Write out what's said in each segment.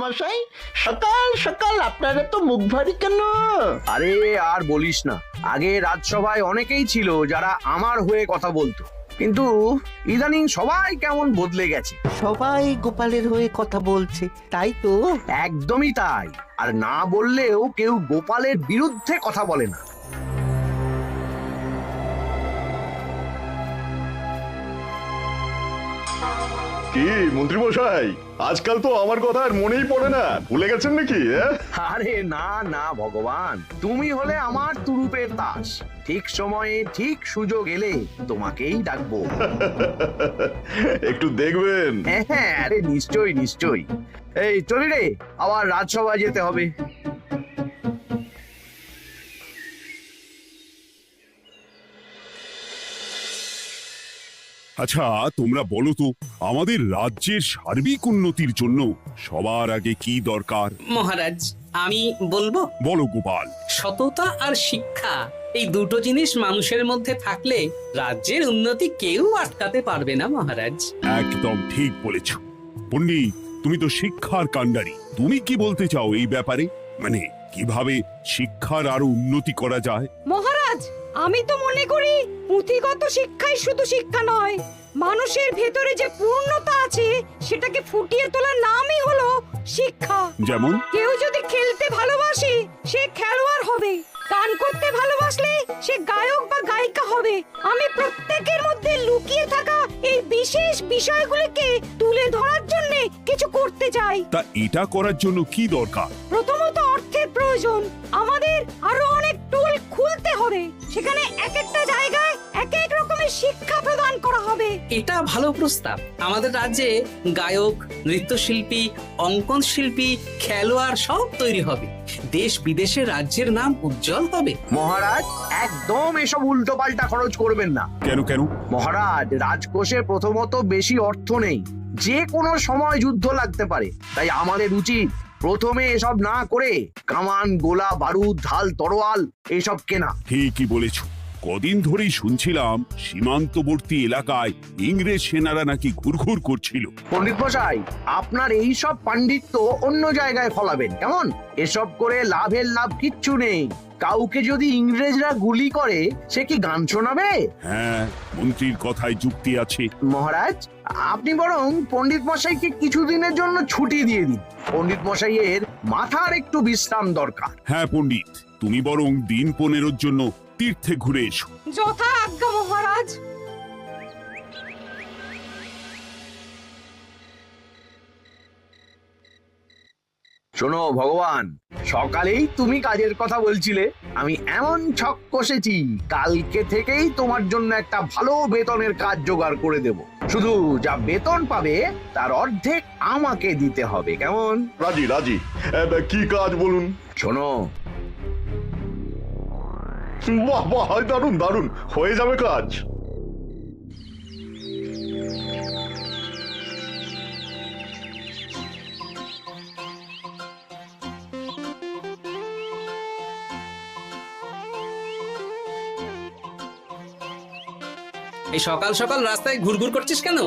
মশাই, সকাল সকাল আপনারা তো মুখ ভারী কেন? আরে আর বলিস না, আগে রাজসভায় অনেকেই ছিল যারা আমার হয়ে কথা বলতো, কিন্তু ইদানিং সবাই কেমন বদলে গেছে। সবাই গোপালের হয়ে কথা বলছে, তাই তো? একদমই তাই। আর না বললেও কেউ গোপালের বিরুদ্ধে কথা বলে না। কি মন্ত্রী মশাই, আজকাল তো আমার কথা আর মনেই পড়ে না, ভুলে গেছেন নাকি? আরে না না ভগবান, তুমি হলে আমার তুরুপের তাস। ঠিক সময়ে ঠিক সুযোগ এলে তোমাকেই ডাকবো। একটু দেখবেন। হ্যাঁ হ্যাঁ, আরে নিশ্চয়ই নিশ্চয়ই। এই চলি রে, আবার রাজসভায় যেতে হবে। আচ্ছা, তোমরা বলো তো, আমাদের রাজ্যের সার্বিক উন্নতির জন্য সবার আগে কি দরকার? মহারাজ, আমি বলবো। বলো গোপাল। সততা আর শিক্ষা, এই দুটো জিনিস মানুষের মধ্যে থাকলে রাজ্যের উন্নতি কেউ আটকাতে পারবে না মহারাজ। একদম ঠিক বলেছ পণ্ডিত, তুমি তো শিক্ষার কাণ্ডারি। তুমি কি বলতে চাও এই ব্যাপারে? মানে কিভাবে শিক্ষার আরো উন্নতি করা যায়? মহারাজ, আমি তো মনে করি পুঁথিগত শিক্ষাই শুধু শিক্ষা নয়, মানুষের ভেতরে যে পূর্ণতা আছে সেটাকে ফুটিয়ে তোলার নামই হলো শিক্ষা। যেমন? কেউ যদি খেলতে ভালোবাসে সে খেলোয়াড় হবে, গান করতে ভালোবাসলে সে গায়ক বা গায়িকা হবে। আমি প্রত্যেকের মধ্যে লুকিয়ে থাকা এই বিশেষ বিষয়গুলিকে তুলে ধরার জন্য কিছু করতে চাই। তা এটা করার জন্য কি দরকার? প্রথমত অর্থের প্রয়োজন। আমাদের আরো অনেক টুল খুলতে হবে, সেখানে এক একটা জায়গায় এক এক রকমের শিক্ষা প্রদান করা হবে। এটা ভালো প্রস্তাব। আমাদের রাজ্যে গায়ক, নৃত্যশিল্পী, অঙ্কন শিল্পী, খেলোয়াড় সব তৈরি হবে। দেশ বিদেশে রাজ্যের নাম উজ্জ্বল হবে। মহারাজ, একদম এসব উল্টো পাল্টা খরচ করবেন না। কেন কেন? মহারাজ, রাজকোষে প্রথমত বেশি অর্থ নেই, যে কোনো সময় যুদ্ধ লাগতে পারে। তাই আমাদের উচিত প্রথমে এসব না করে কামান, গোলা, বারুদ, ঢাল, তরোয়াল এসব কেনা। ঠিকই বলেছ। কদিন ধরেই শুনছিলাম সীমান্তবর্তী এলাকায় ইংরেজ সেনারা নাকি ঘুরঘুর করছিল। পণ্ডিত মশাই, আপনার এই সব পাণ্ডিত্য অন্য জায়গায় ফলাবেন কেমন? এসব করে লাভের লাভ কিচ্ছু নেই। কাউকে যদি ইংরেজরা গুলি করে সে কি গান শোনাবে? হ্যাঁ, মন্ত্রীর কথায় যুক্তি আছে। মহারাজ, আপনি বরং পণ্ডিত মশাইকে কিছুদিনের জন্য ছুটি দিয়ে দিন। পণ্ডিত মশাইয়ের মাথার একটু বিশ্রাম দরকার। হ্যাঁ পণ্ডিত, তুমি বরং দিন 15 জন্য তীর্থে ঘুরে এসো। যথা আজ্ঞা মহারাজ। শোনো ভগবান, সকালেই তুমি কাজের কথা বলছিলে, আমি এমন ছক কষেছি কালকে থেকেই তোমার জন্য একটা ভালো বেতনের কাজ জোগাড় করে দেব। শুধু যা বেতন পাবে তার অর্ধেক আমাকে দিতে হবে, কেমন? রাজি রাজি। কি কাজ বলুন? শোনো, বাহ বাহ, দারুণ দারুণ, হয়ে যাবে কাজ। এই সকাল সকাল রাস্তায় ঘুরঘুর করছিস কেন?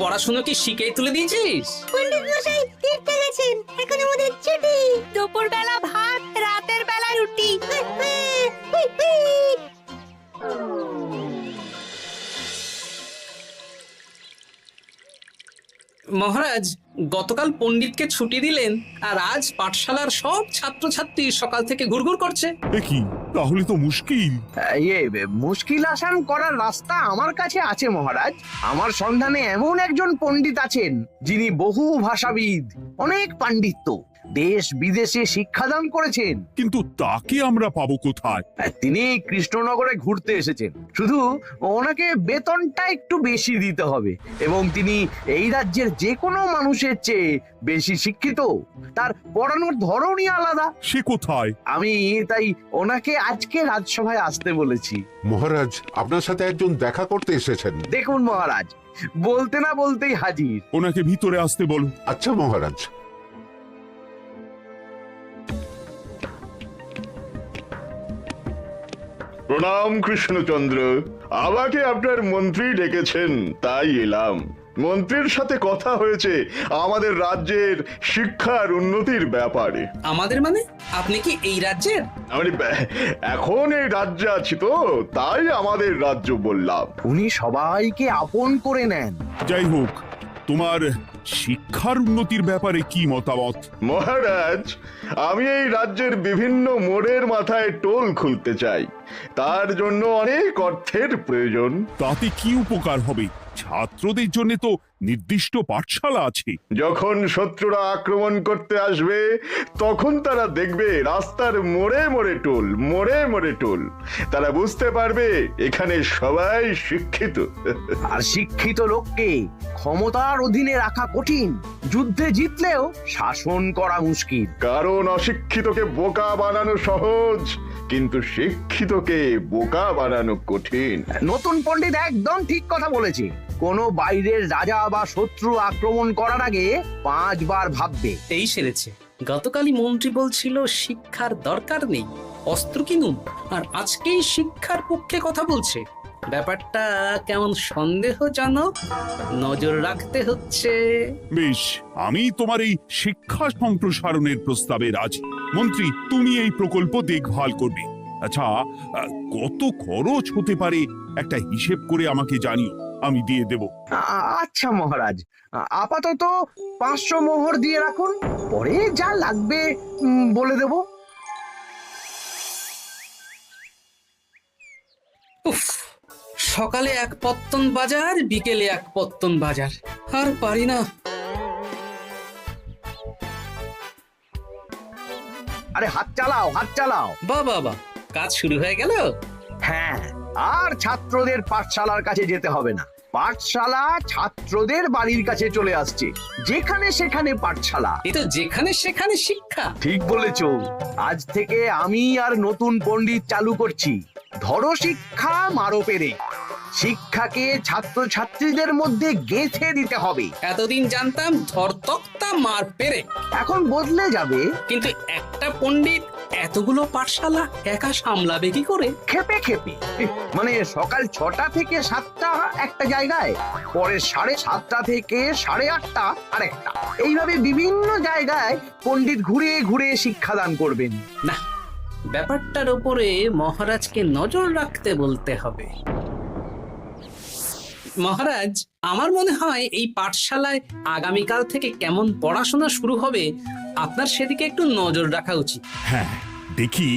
পড়াশুনো কি শিখেই তুলে দিয়েছিস? পণ্ডিত মশাই তীর্থে গেছেন, এখন আমাদের ছুটি। দুপুর বেলা ভাত, রাতের বেলা রুটি। মহারাজ, গতকাল পণ্ডিতকে ছুটি দিলেন আর আজ পাঠশালার সব ছাত্রছাত্রী সকাল থেকে ঘুরঘুর করছে। এ কি, তাহলে তো মুশকিল। মুশকিল আসান করার রাস্তা আমার কাছে আছে মহারাজ। আমার সন্ধানে এমন একজন পণ্ডিত আছেন যিনি বহু ভাষাবিদ, অনেক পাণ্ডিত্য, দেশ বিদেশে শিক্ষাদান করেছেন। কিন্তু তাকে আমরা পাবো কোথায়? তিনি কৃষ্ণনগরে ঘুরতে এসেছেন, শুধু ওনাকে বেতনটা একটু বেশি দিতে হবে। এবং তিনি এই রাজ্যের যে কোনো মানুষের চেয়ে বেশি শিক্ষিত, তার পড়ানোর ধরনই আলাদা। সে কোথায়? আমি তাই ওনাকে আজকে রাজসভায় আসতে বলেছি। মহারাজ, আপনার সাথে একজন দেখা করতে এসেছেন। দেখুন মহারাজ, বলতে না বলতেই হাজির। ওনাকে ভিতরে আসতে বলো। আচ্ছা মহারাজ। প্রণাম কৃষ্ণচন্দ্র, আমাকে আপনার মন্ত্রী ডেকেছেন, তাই এলাম। মন্ত্রীর সাথে কথা হয়েছে আমাদের রাজ্যের শিক্ষার উন্নতির ব্যাপারে। আমাদের মানে আপনি কি এই রাজ্যের? মানে এখন এই রাজ্যে আছি তো, তাই আমাদের রাজ্য বললাম। উনি সবাইকে আপন করে নেন। যাই হোক, তোমার শিক্ষার উন্নতির ব্যাপারে কি মতামত? মহারাজ, আমি এই রাজ্যের বিভিন্ন মোড়ের মাথায় টোল খুলতে চাই। তার জন্য অনেক অর্থের প্রয়োজন। তাতে কি উপকার হবে? ছাত্রদের জন্য তো নির্দিষ্ট পাঠশালা আছে। যখন শত্রুরা আক্রমণ করতে আসবে তখন তারা দেখবে রাস্তার মোড়ে মোড়ে টোল, মোড়ে মোড়ে টোল। তারা বুঝতে পারবে এখানে সবাই শিক্ষিত। আর শিক্ষিত লোককে ক্ষমতার অধীনে রাখা কঠিন, যুদ্ধে জিতলেও শাসন করা মুশকিল। কারণ অশিক্ষিতকে বোকা বানানো সহজ, কিন্তু শিক্ষিতকে বোকা বানানো কঠিন। নতুন পণ্ডিত একদম ঠিক কথা বলেছে। কোনো বাইরের রাজা বা শত্রু আক্রমণ করার আগে 5 বার ভাববে। এই সেরেছে। গতকালই মন্ত্রী বলছিল শিক্ষার দরকার নেই, অস্ত্র কিনুন, আর আজকেই শিক্ষার পক্ষে কথা বলছে। ব্যাপারটা কেমন সন্দেহজনক, নজর রাখতে হচ্ছে। বেশ, আমি তোমার এই শিক্ষা সম্প্রসারণের প্রস্তাবে রাজি। মন্ত্রী, তুমি এই প্রকল্প দেখভাল করবে। আচ্ছা, কত খরচ হতে পারে একটা হিসেব করে আমাকে জানিও, আমি দিয়ে দেব। আচ্ছা মহারাজ, আপাতত 500 মোহর দিয়ে রাখুন, পরে যা লাগবে বলে দেব। উফ, সকালে এক পত্তন বাজার, বিকেলে এক পত্তন বাজার, আর পারি না। আরে হাত চালাও, হাত চালাও। বাবা, কাজ শুরু হয়ে গেল। হ্যাঁ, আর ছাত্রদের পাঠশালার কাছে যেতে হবে না। পাঠশালা ছাত্রদের বাড়ির কাছে চলে আসছে। যেখানে সেখানে পাঠশালা। এ তো যেখানে সেখানে শিক্ষা। ঠিক বলেছো। আজ থেকে আমি আর নতুন পণ্ডিত চালু করছি। ধরো শিক্ষা, মারো পেরে। শিক্ষাকে ছাত্রছাত্রীদের মধ্যে গেঁথে দিতে হবে। এতদিন জানতাম ধরতক্তা মার পেরে, এখন বদলে যাবে। কিন্তু একটা পণ্ডিত এতগুলো পাঠশালা একা সামলাবে কি করে? খেপে খেপে। মানে সকাল 6টা থেকে 7টা একটা জায়গায়, পরে 7:30 থেকে 8:30 আরেকটা। এইভাবে বিভিন্ন জায়গায় পণ্ডিত ঘুরে ঘুরে শিক্ষাদান করবেন। না, ব্যাপারটার উপরে মহারাজকে নজর রাখতে বলতে হবে। মহারাজ, আমার মনে হয় এই পাঠশালায় আগামীকাল থেকে কেমন পড়াশোনা শুরু হবে, আপনার সেদিকে একটু নজর রাখা উচিত। হ্যাঁ, দেখি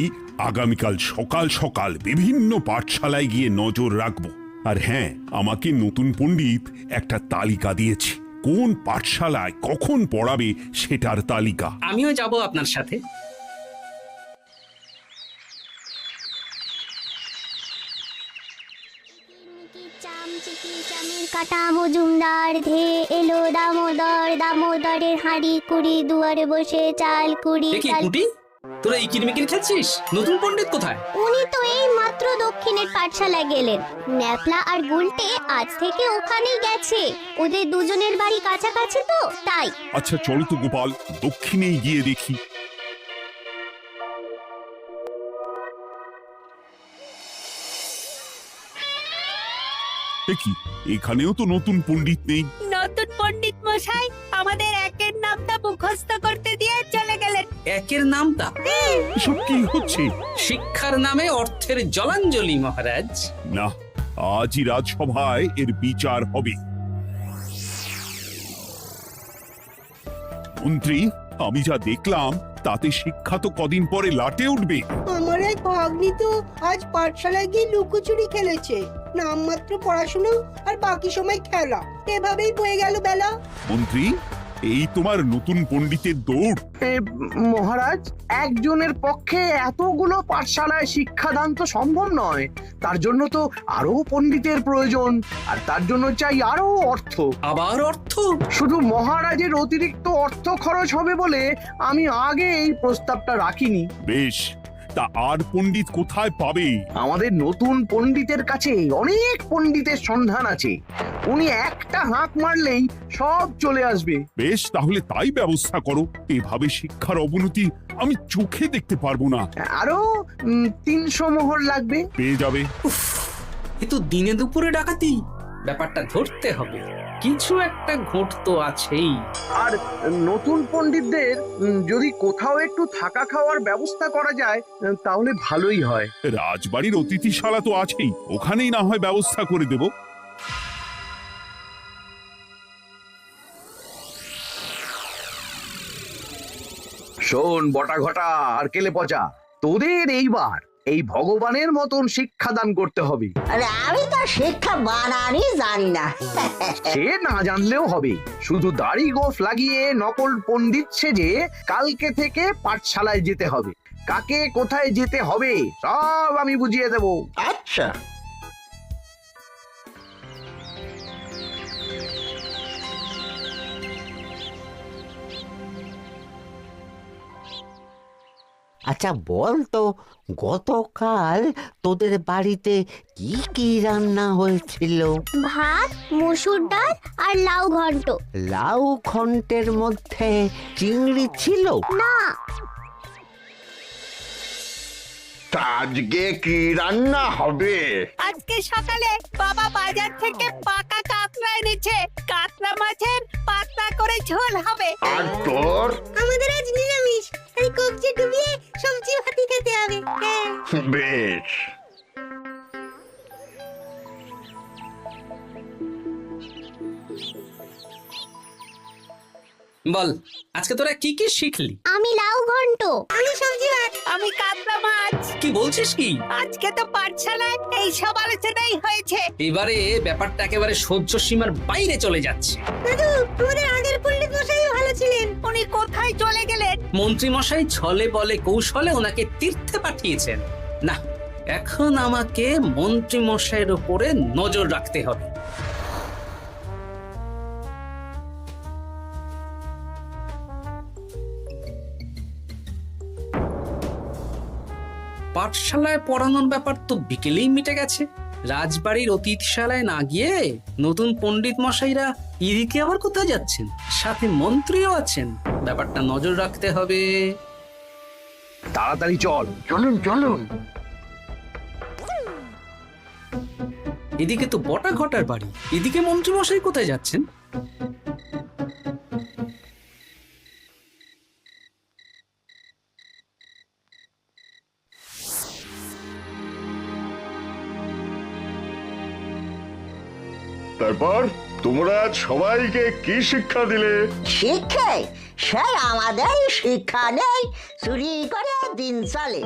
আগামীকাল সকাল সকাল বিভিন্ন পাঠশালায় গিয়ে নজর রাখবো। আর হ্যাঁ, আমাকে নতুন পণ্ডিত একটা তালিকা দিয়েছে, কোন পাঠশালায় কখন পড়াবে সেটার তালিকা। আমিও যাব আপনার সাথে। কাটা মজুমদার ধে এলো দামোদর, দামোদরের হাঁড়ি কুড়ি, দুয়ারে বসে চাল কুড়ি। দেখি কুটি, তোরা এই কিরমিকির খেলছিস? নতুন পণ্ডিত কোথায়? উনি তো এই মাত্র দক্ষিণের পাঠশালায় গেলেন। ন্যাপলা আর গুলটে আজ থেকে ওখানেই গেছে। ওদের দুজনের বাড়ি কাছাকাছি তো, তাই। আচ্ছা চলো তো গোপাল, দক্ষিণেই গিয়ে দেখি। দেখি এখানেও তো নতুন পণ্ডিত নেই। নতুন পণ্ডিত মশাই আমাদের একের নামটা মুখস্থ করতে দিয়ে চলে গেলেন। একের নামটা? এসব কি হচ্ছে? শিক্ষার নামে অর্থের জলাঞ্জলি মহারাজ। না, আজই রাজসভায় এর বিচার হবে। মন্ত্রী, আমি যা দেখলাম তাতে শিক্ষা তো কদিন পরে লাটে উঠবে। আমার এক ভাগ্নি তো আজ পাঠশালায় গিয়ে লুকোচুরি খেলেছে। নামমাত্র পড়াশোনা আর বাকি সময় খেলা, এভাবেই বয়ে গেল বেলা। মন্ত্রী, এই তোমার নতুন পণ্ডিতের দৌড়। মহারাজ, একজনের পক্ষে এতগুলো পাঠশালায় শিক্ষাদান তো সম্ভব নয়। তার জন্য তো আরো পণ্ডিতের প্রয়োজন, আর তার জন্য চাই আরো অর্থ। আবার অর্থ? শুধু মহারাজের অতিরিক্ত অর্থ খরচ হবে বলে আমি আগে এই প্রস্তাবটা রাখিনি। বেশ, তা আর পণ্ডিত কোথায় পাবে? আমাদের নতুন পণ্ডিতের কাছে অনেক পণ্ডিতের সন্ধান আছে। উনি একটা হাঁক মারলেই সব চলে আসবে। বেশ, তাহলে তাই ব্যবস্থা করো। এভাবে শিক্ষার অবনতি আমি চোখে দেখতে পারবো না। আরো 300 মোহর লাগবে। পেয়ে যাবে। এ তো দিনে দুপুরে ডাকাতি। ব্যাপারটা ধরতে হবে। কিছু একটা ঘোট তো আছেই। আর নতুন পণ্ডিতদের যদি কোথাও একটু থাকা খাওয়ার ব্যবস্থা করা যায় তাহলে ভালোই হয়। রাজবাড়ির অতিথিশালা তো আছেই, ওখানেই না হয় ব্যবস্থা করে দেব। শোন বটা ঘটা আর কেলে পচা, তোদের এইবার এই ভগবানের মতন শিক্ষাদান করতে হবে। আরে আমি তো শিক্ষা বানানই জানি না। সে না জানলেও হবে, শুধু দাড়ি গোফ লাগিয়ে নকল পণ্ডিত সেজে কালকে থেকে পাঠশালায় যেতে হবে। কাকে কোথায় যেতে হবে সব আমি বুঝিয়ে দেব। আচ্ছা, আচ্ছা বল তো, গতকাল তোদের বাড়িতে কি কি রান্না হয়েছিল? ভাত, মসুর ডাল আর লাউ ঘন্ট। লাউ ঘন্টের মধ্যে চিংড়ি ছিল? না, তা আজকে কি রান্না হবে? আজকে সকালে বাবা বাজার থেকে পাকা কাতলা এনেছে। কাতলা মাছের পাতলা করে ঝোল হবে। আর তোর? আমাদের আজ নিরামিষ, এই কবজি ডুবিয়ে সবজি ভাতি খেতে হবে। বেশ। বল, আজকে তোরা কি কি শিখলি? আমি লাউ ঘন্ট। আমি সবজি ভাত। আমি কাতলা মাছ। কি বলছিস কি? আজকে তো পাঠশালায় এই সব আলোচনাই হয়েছে। এবারে ব্যাপারটা একেবারে সহ্য সীমার বাইরে চলে যাচ্ছে। দাদু, আমাদের আগের পণ্ডিত মশাই ভালো ছিলেন। উনি কোথায় চলে গেলেন? মন্ত্রী মশাই ছলে বলে কৌশলে ওনাকে তীর্থে পাঠিয়েছেন। না, এখন আমাকে মন্ত্রী মশাইয়ের উপরে নজর রাখতে হবে। পাঠশালায় পড়ানোর ব্যাপার তো বিকেলেই মিটে গেছে। রাজবাড়ির অতিথিশালায় না গিয়ে নতুন পণ্ডিত মশাইরা এদিকে আবার কোথায় যাচ্ছেন? সাথে মন্ত্রীও আছেন, ব্যাপারটা নজর রাখতে হবে। তাড়াতাড়ি চল। চলুন চলুন। এদিকে তো বটা ঘটার বাড়ি, এদিকে মন্ত্রী মশাই কোথায় যাচ্ছেন? তারপর তোমরা আজ সবাইকে কি শিক্ষা দিলে? শিক্ষা? স্যার আমাদের শিক্ষা নেই, চুরি করে দিন চলে।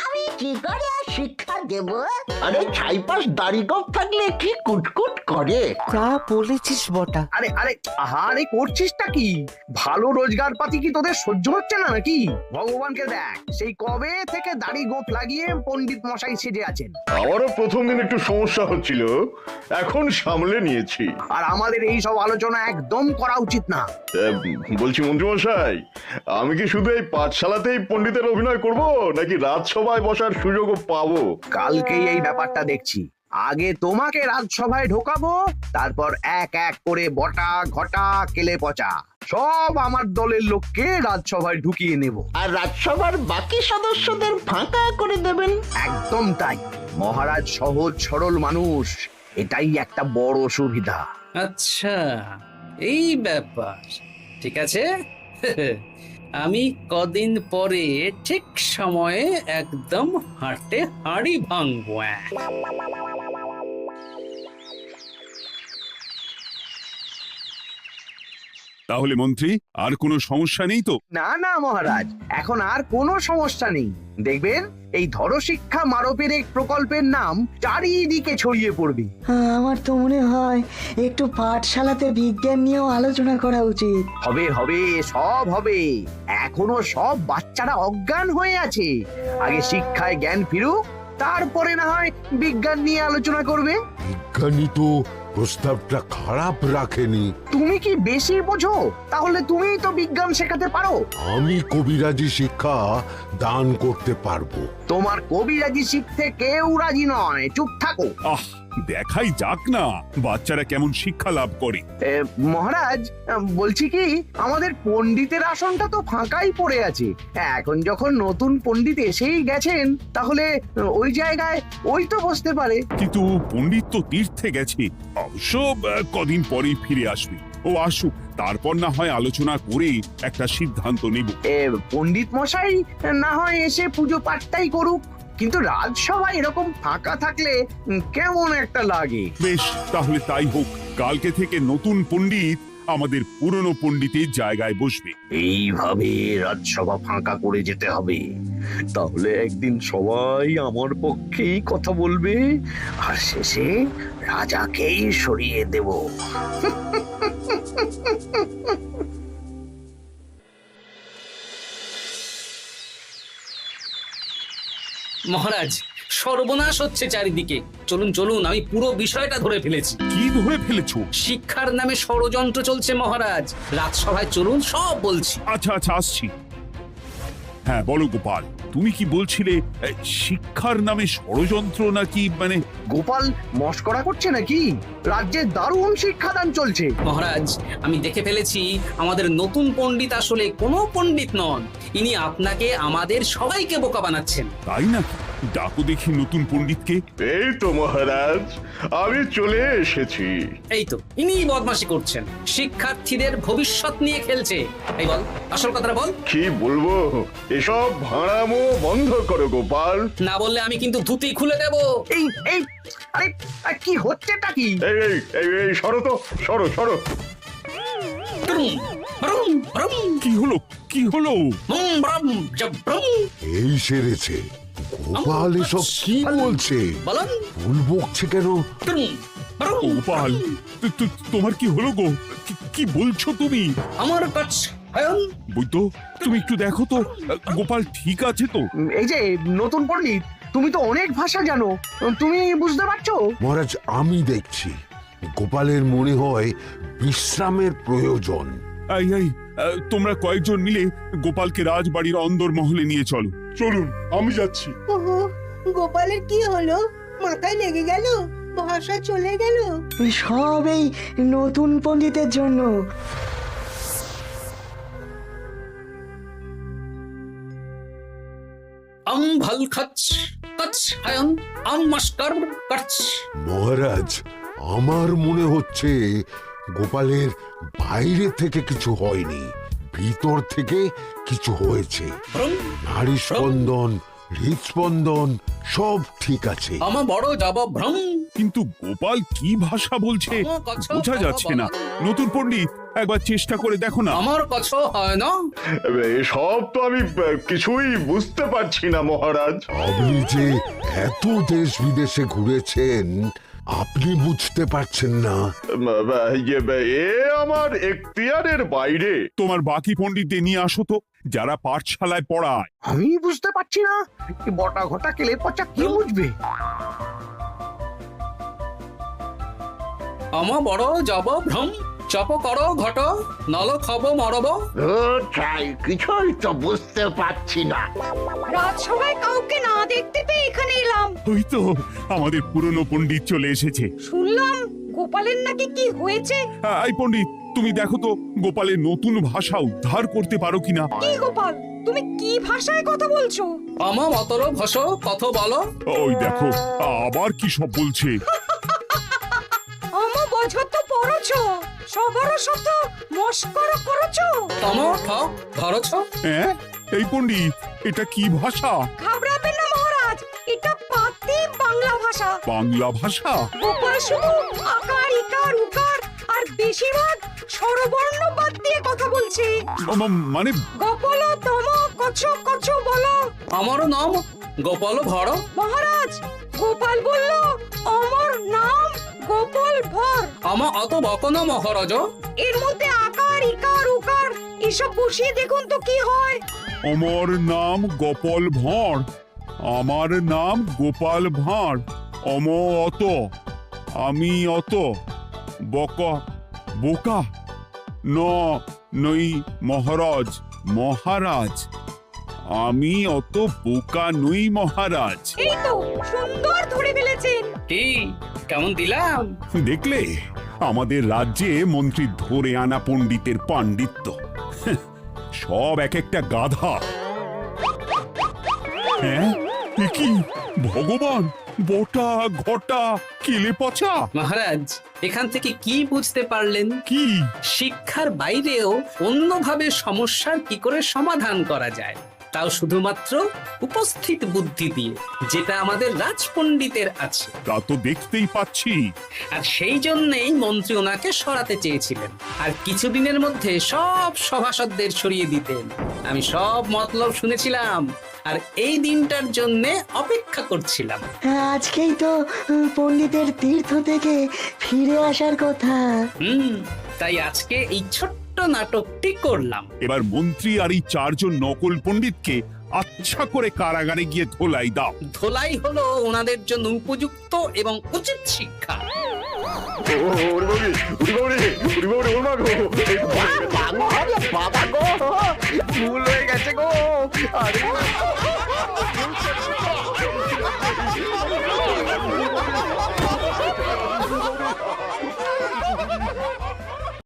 আমি কি করে শিক্ষা দেব? আরে ছাইপাশ দাড়ি গোঁফ থাকলে কি কুটকুট করে। তা বলেছিস বটা। আরে আরে আহারে করছিসটা কি? ভালো রোজগার পাতি কি তোদের সহ্য হচ্ছে না নাকি? ভগবানকে দেখ, সেই কবে থেকে দাড়ি গোঁফ লাগিয়ে পণ্ডিত মশাই সেজে আছেন। আমারও প্রথম দিন একটু সমস্যা হচ্ছিল, এখন সামলে নিয়েছি। আর আমাদের এই সব আলোচনা একদম করা উচিত না। বলছি মন্ত্রীমশাই, আমি কি শুধু এই পাঠশালাতেই পণ্ডিতের অভিনয় করব, নাকি রাজসভায় বসার সুযোগও পাবো? কালকেই এই ব্যাপারটা দেখছি। আগে তোমাকে রাজসভায় ঢোকাবো, তারপর এক এক করে বটা ঘটা কেলে পচা সব আমার দলের লোককে রাজসভায় ঢুকিয়ে নেব। আর রাজসভার বাকি সদস্যদের ফাঁকা করে দেবেন। একদম তাই। মহারাজ সহজ সরল মানুষ, এটাই একটা বড় সুবিধা। আচ্ছা, এই ব্যাপার। ঠিক আছে, আমি কদিন পরে ঠিক সময়ে একদম হাটে হাড়ি ভাঙবো। তাহলে মন্ত্রী, আর কোনো সমস্যা নেই তো? না না মহারাজ, এখন আর কোনো সমস্যা নেই। দেখবেন এই ধরো শিক্ষা মারপের এক প্রকল্পের নাম চারিদিকে ছড়িয়ে পড়বে। আমার তো মনে হয় একটু পাঠশালাতে বিজ্ঞান নিয়েও আলোচনা করা উচিত। হবে হবে, সব হবে। এখনো সব বাচ্চারা অজ্ঞান হয়ে আছে। আগে শিক্ষায় জ্ঞান ফিরুক, তারপরে না হয় বিজ্ঞান নিয়ে আলোচনা করবে। বিজ্ঞানী তো প্রস্তাবটা খারাপ রাখেনি। তুমি কি বেশি বোঝো? তাহলে তুমিই তো বিজ্ঞান শেখাতে পারো। আমি কবিরাজি শিক্ষা দান করতে পারবো। তোমার কবিরাজি শিখতে কেউ রাজি নয়, চুপ থাকো। আহ, দেখাই যাক না বাচ্চারা কেমন শিক্ষা লাভ করে। মহারাজ, বলছি কি, আমাদের পণ্ডিতের আসনটা তো ফাঁকাই পড়ে আছে। এখন যখন নতুন পণ্ডিত এসেই গেছেন, তাহলে ওই জায়গায় ওই তো বসতে পারে। কিন্তু পণ্ডিত তো তীর্থে গেছে, অবশ্য কদিন পরেই ফিরে আসবে। ও আসুক, তারপর না হয় আলোচনা করে একটা সিদ্ধান্ত নেব। পণ্ডিত মশাই না হয় এসে পুজো পাঠটাই করুক, কিন্তু রাজসভা এরকম ফাঁকা থাকলে কেমন একটা লাগে। বেশ, তাহলে তাই হোক। কালকে থেকে নতুন পণ্ডিত আমাদের পুরনো পণ্ডিতের জায়গায় বসবে। এইভাবে রাজসভা ফাঁকা করে যেতে হবে, তাহলে একদিন সবাই আমার পক্ষেই কথা বলবে, আর শেষে রাজাকেই সরিয়ে দেব। মহারাজ, সর্বনাশ হচ্ছে চারিদিকে। চলুন চলুন, আমি পুরো বিষয়টা ধরে ফেলেছি। কি ধরে ফেলেছো? শিক্ষার নামে ষড়যন্ত্র চলছে মহারাজ। রাজসভায় চলুন, সব বলছি। আচ্ছা আচ্ছা, আসছি। হ্যাঁ বলো গোপাল, তুমি কি বলছিলে শিক্ষার নামে ষড়যন্ত্র নাকি? মানে গোপাল মস্করা করছে নাকি? রাজ্যে দারুণ শিক্ষাদান চলছে। মহারাজ, আমি দেখে ফেলেছি আমাদের নতুন পণ্ডিত আসলে কোনো পণ্ডিত নন। ইনি আপনাকে, আমাদের সবাইকে বোকা বানাচ্ছেন। তাই নাকি? ডাকো দেখি নতুন পণ্ডিতকে। এই তো মহারাজ, আমি চলে এসেছি। এই তো, ইনি বদমাশি করছেন, শিক্ষার্থীদের ভবিষ্যৎ নিয়ে খেলছে। এই বল, আসল কথাটা বল। কি বলবো, এসব ভাড়ামো বন্ধ করো গোপাল। না বললে আমি কিন্তু ধুতি খুলে দেব। এই এই আরে কি হচ্ছেটা কি? এই এই এই এই সরো তো, সরো সরো। ব্রুম, ব্রুম, ব্রুম, কি হলো? কি হলো? ব্রুম, ব্রুম, ব্রুম। এই সেরেছে। গোপাল এসব কি বলছে? বলুন। ভুল বকছে কেন? ব্রুম, ব্রুম। গোপাল, তোমার কি হলো গো? কি বলছো তুমি? আমার কাছে বৈদ্য, তুমি একটু দেখো তো গোপাল ঠিক আছে তো? এই যে নতুন পণ্ডিত, তুমি তো অনেক ভাষা জানো, তুমি বুঝতে পারছো? মহারাজ, আমি দেখছি গোপালের মনে হয় বিশ্রামের প্রয়োজন। এই এই, তোমরা কয়েকজন মিলে গোপালকে রাজবাড়ির অন্দর মহলে নিয়ে চলো। চলুন, আমি যাচ্ছি। ওহো, গোপালের কি হলো? মাথায় লেগে গেল? ভাষা চলে গেল? সব এই নতুন পণ্ডিতের জন্য। ভাল খাচ কাচ হায়ন মাস্টার কাচ। মহারাজ, আমার মনে হচ্ছে গোপালের বাইরে থেকে কিছু হয়নি, ভিতর থেকে কিছু হয়েছে। নারী স্পন্দন, হৃদস্পন্দন সব ঠিক আছে। আমার বড় যাব ভ্রম। কিন্তু গোপাল কি ভাষা বলছে বোঝা যাচ্ছে না। নতুন পণ্ডিত, একবার চেষ্টা করে দেখো না। আমার কাছে হয় না। এসব তো আমি কিছুই বুঝতে পারছি না মহারাজ। আপনি যে এত দেশ বিদেশে ঘুরেছেন, আপনি বুঝতে পারছেন না? এ আমার এখতিয়ারের বাইরে। তোমার বাকি পণ্ডিতদের নিয়ে আসো তো, যারা পাঠশালায় পড়ায়। আমি বুঝতে পারছি না, বটা ঘটা কেলে পচা কি বুঝবে? আমার বড় যাব ভ্রম। চপ করো ঘট, নল খাবো মরব। কিছুই তো বুঝতে পারছি না। রাজসভায় কাউকে না দেখতে পেয়ে এখানে এলাম। ওই তো আমাদের পুরনো পণ্ডিত চলে এসেছে। শুনলাম গোপালের নাকি কি হয়েছে। এই পণ্ডিত, তুমি দেখো তো গোপালের নতুন ভাষা উদ্ধার করতে পারো কিনা। কি গোপাল, তুমি কি ভাষায় কথা বলছো? আমার মতর ভাষ কথা বলো। ওই দেখো আবার কি সব বলছে। আমো বোঝো তো পড়ছো, সবার সাথে মস্করা করছো। তমো ঠক ধরছ। হ্যাঁ, এই পণ্ডিত, এটা কি ভাষা? ঘাবড়াবেন না মহারাজ, এটা পাতি বাংলা ভাষা। বাংলা ভাষা? গোপাল শুধু আকার ইকার উকার আর বেশিরভাগ স্বরবর্ণ বাদ দিয়ে কথা বলছে। মানে গোপাল তম কছ কছ বলো। আমার নাম গোপাল ভর। মহারাজ, গোপাল বলল আমার নাম গোপাল ভর। আমার অত বকন মহারাজ। এর মধ্যে আকার ইকার উকার এসব বসিয়ে দেখুন তো কি হয়। আমার নাম গোপাল ভাঁড়। আমার নাম গোপাল ভাঁড়। অত, আমি অত, বকা বোকা, নই মহারাজ। মহারাজ আমি অত বোকা নই মহারাজ। এই তো সুন্দর ধরে ফেলেছেন। কি কেমন দিলাম? দেখলে আমাদের রাজ্যে মন্ত্রী ধরে আনা পণ্ডিতের পাণ্ডিত্য। সব এক একটা গাধা। হ্যাঁ এ কি ভগবান, বটা ঘটা কেলে পচা। মহারাজ এখান থেকে কি বুঝতে পারলেন? কি? শিক্ষার বাইরেও অন্যভাবে সমস্যার কি করে সমাধান করা যায়, তাও শুধুমাত্র উপস্থিত বুদ্ধি দিয়ে, যেটা আমাদের রাজপণ্ডিতের আছে। তা তো দেখতেই পাচ্ছি। আর সেই জন্যেই মন্ত্রী ওনাকে সরাতে চেয়েছিলেন, আর কিছুদিনের মধ্যে সব সভাসদদের সরিয়ে দিতেন। আমি সব মতলব শুনেছিলাম, আর এই দিনটার জন্য অপেক্ষা করছিলাম। আজকেই তো পণ্ডিতের তীর্থ থেকে ফিরে আসার কথা। তাই আজকে এই ছোট্ট নাটকটি করলাম। এবার মন্ত্রী আর এই 4 জন নকল পণ্ডিতকে আচ্ছা করে কারাগারে গিয়ে ধোলাই দাও। ধোলাই হলো ওনাদের জন্য উপযুক্ত এবং উচিত শিক্ষা। বাবা গো, ভুল হয়ে গেছে গো। আরে